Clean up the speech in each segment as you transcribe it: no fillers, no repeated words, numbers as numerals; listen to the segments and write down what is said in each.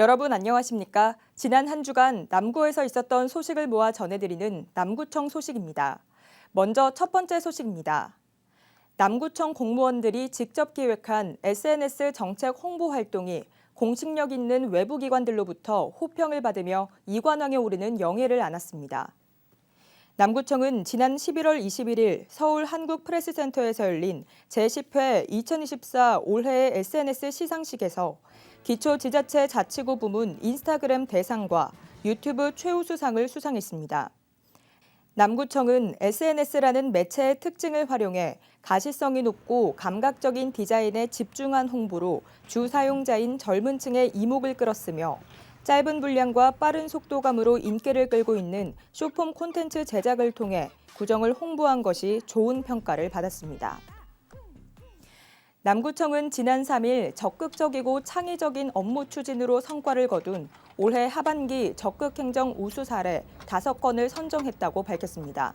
여러분 안녕하십니까? 지난 한 주간 남구에서 있었던 소식을 모아 전해드리는 남구청 소식입니다. 먼저 첫 번째 소식입니다. 남구청 공무원들이 직접 기획한 SNS 정책 홍보 활동이 공식력 있는 외부 기관들로부터 호평을 받으며 이관왕에 오르는 영예를 안았습니다. 남구청은 지난 11월 21일 서울 한국프레스센터에서 열린 제10회 2024 올해의 SNS 시상식에서 기초지자체 자치구 부문 인스타그램 대상과 유튜브 최우수상을 수상했습니다. 남구청은 SNS라는 매체의 특징을 활용해 가시성이 높고 감각적인 디자인에 집중한 홍보로 주 사용자인 젊은 층의 이목을 끌었으며 짧은 분량과 빠른 속도감으로 인기를 끌고 있는 쇼폼 콘텐츠 제작을 통해 구정을 홍보한 것이 좋은 평가를 받았습니다. 남구청은 지난 3일 적극적이고 창의적인 업무 추진으로 성과를 거둔 올해 하반기 적극행정 우수 사례 5건을 선정했다고 밝혔습니다.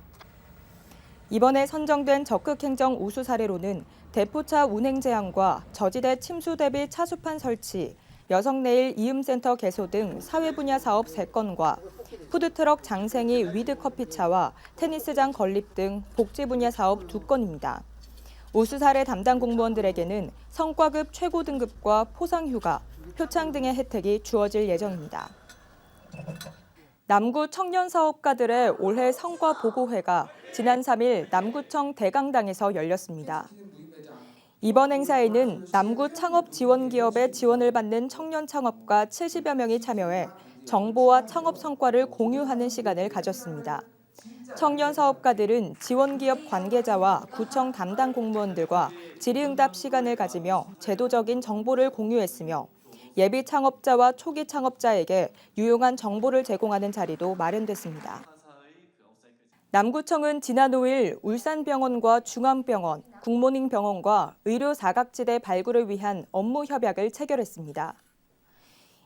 이번에 선정된 적극행정 우수 사례로는 대포차 운행 제한과 저지대 침수 대비 차수판 설치, 여성내일 이음센터 개소 등 사회 분야 사업 3건과 푸드트럭 장생이 위드커피차와 테니스장 건립 등 복지 분야 사업 2건입니다. 우수 사례 담당 공무원들에게는 성과급 최고 등급과 포상휴가, 표창 등의 혜택이 주어질 예정입니다. 남구 청년 사업가들의 올해 성과 보고회가 지난 3일 남구청 대강당에서 열렸습니다. 이번 행사에는 남구 창업 지원 기업의 지원을 받는 청년 창업가 70여 명이 참여해 정보와 창업 성과를 공유하는 시간을 가졌습니다. 청년 사업가들은 지원 기업 관계자와 구청 담당 공무원들과 질의응답 시간을 가지며 제도적인 정보를 공유했으며 예비 창업자와 초기 창업자에게 유용한 정보를 제공하는 자리도 마련됐습니다. 남구청은 지난 5일 울산병원과 중앙병원, 굿모닝병원과 의료 사각지대 발굴을 위한 업무 협약을 체결했습니다.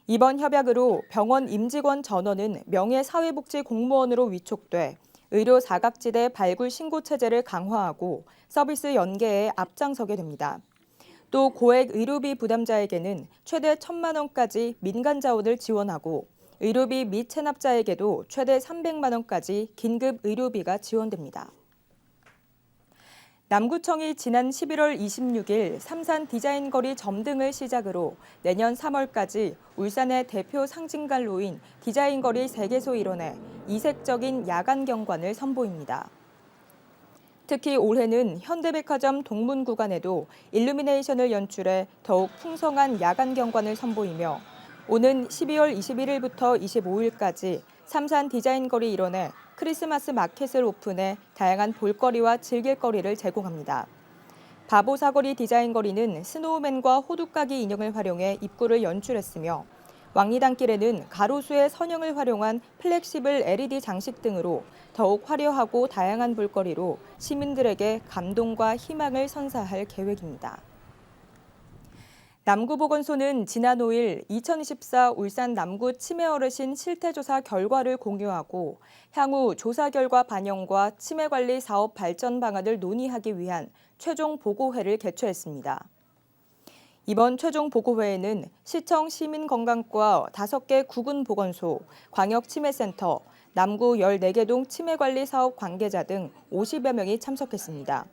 이번 협약으로 병원 임직원 전원은 명예사회복지 공무원으로 위촉돼 의료 사각지대 발굴 신고 체제를 강화하고 서비스 연계에 앞장서게 됩니다. 또 고액 의료비 부담자에게는 최대 1,000만 원까지 민간 자원을 지원하고 의료비 미체납자에게도 최대 300만 원까지 긴급 의료비가 지원됩니다. 남구청이 지난 11월 26일 삼산 디자인거리 점등을 시작으로 내년 3월까지 울산의 대표 상징갈로인 디자인거리 3개소 일원에 이색적인 야간 경관을 선보입니다. 특히 올해는 현대백화점 동문 구간에도 일루미네이션을 연출해 더욱 풍성한 야간 경관을 선보이며 오는 12월 21일부터 25일까지 삼산 디자인거리 일원에 크리스마스 마켓을 오픈해 다양한 볼거리와 즐길거리를 제공합니다. 바보사거리 디자인거리는 스노우맨과 호두까기 인형을 활용해 입구를 연출했으며 왕리단길에는 가로수의 선형을 활용한 플렉시블 LED 장식 등으로 더욱 화려하고 다양한 볼거리로 시민들에게 감동과 희망을 선사할 계획입니다. 남구보건소는 지난 5일 2024 울산 남구 치매 어르신 실태조사 결과를 공유하고 향후 조사 결과 반영과 치매 관리 사업 발전 방안을 논의하기 위한 최종 보고회를 개최했습니다. 이번 최종 보고회에는 시청 시민건강과 5개 구군보건소, 광역치매센터, 남구 14개 동 치매관리 사업 관계자 등 50여 명이 참석했습니다.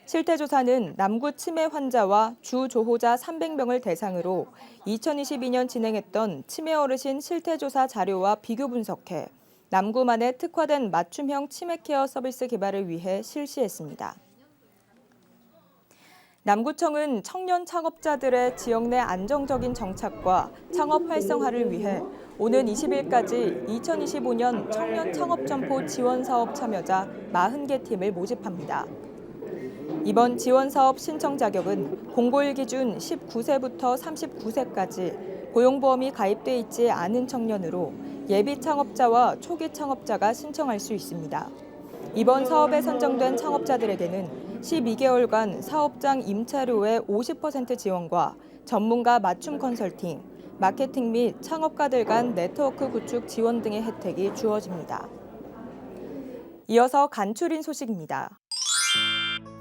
실태조사는 남구 치매 환자와 주조호자 300명을 대상으로 2022년 진행했던 치매 어르신 실태조사 자료와 비교 분석해 남구만의 특화된 맞춤형 치매 케어 서비스 개발을 위해 실시했습니다. 남구청은 청년 창업자들의 지역 내 안정적인 정착과 창업 활성화를 위해 오는 20일까지 2025년 청년 창업점포 지원사업 참여자 40개 팀을 모집합니다. 이번 지원사업 신청 자격은 공고일 기준 19세부터 39세까지 고용보험이 가입돼 있지 않은 청년으로 예비 창업자와 초기 창업자가 신청할 수 있습니다. 이번 사업에 선정된 창업자들에게는 12개월간 사업장 임차료의 50% 지원과 전문가 맞춤 컨설팅, 마케팅 및 창업가들 간 네트워크 구축 지원 등의 혜택이 주어집니다. 이어서 간추린 소식입니다.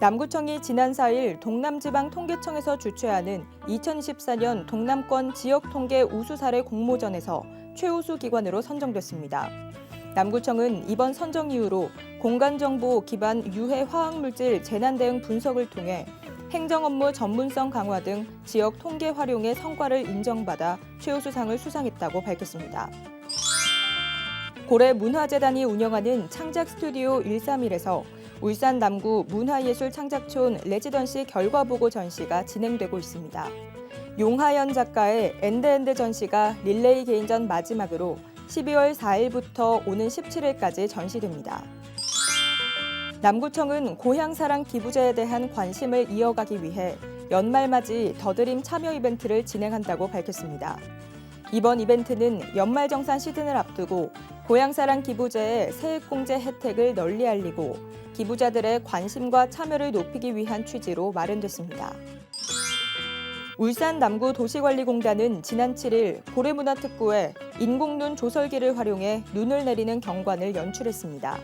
남구청이 지난 4일 동남지방통계청에서 주최하는 2024년 동남권 지역통계 우수사례 공모전에서 최우수 기관으로 선정됐습니다. 남구청은 이번 선정 이후로 공간정보 기반 유해 화학물질 재난 대응 분석을 통해 행정업무 전문성 강화 등 지역 통계 활용의 성과를 인정받아 최우수상을 수상했다고 밝혔습니다. 고래문화재단이 운영하는 창작스튜디오 131에서 울산 남구 문화예술창작촌 레지던시 결과보고 전시가 진행되고 있습니다. 용하연 작가의 엔드엔드 전시가 릴레이 개인전 마지막으로 12월 4일부터 오는 17일까지 전시됩니다. 남구청은 고향사랑 기부제에 대한 관심을 이어가기 위해 연말맞이 더드림 참여 이벤트를 진행한다고 밝혔습니다. 이번 이벤트는 연말정산 시즌을 앞두고 고향사랑 기부제의 세액공제 혜택을 널리 알리고 기부자들의 관심과 참여를 높이기 위한 취지로 마련됐습니다. 울산 남구 도시관리공단은 지난 7일 고래문화특구에 인공눈 조설기를 활용해 눈을 내리는 경관을 연출했습니다.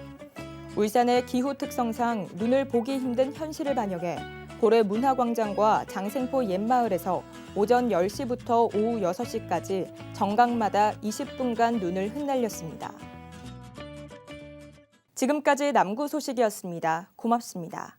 울산의 기후 특성상 눈을 보기 힘든 현실을 반영해 고래문화광장과 장생포 옛마을에서 오전 10시부터 오후 6시까지 정각마다 20분간 눈을 흩날렸습니다. 지금까지 남구 소식이었습니다. 고맙습니다.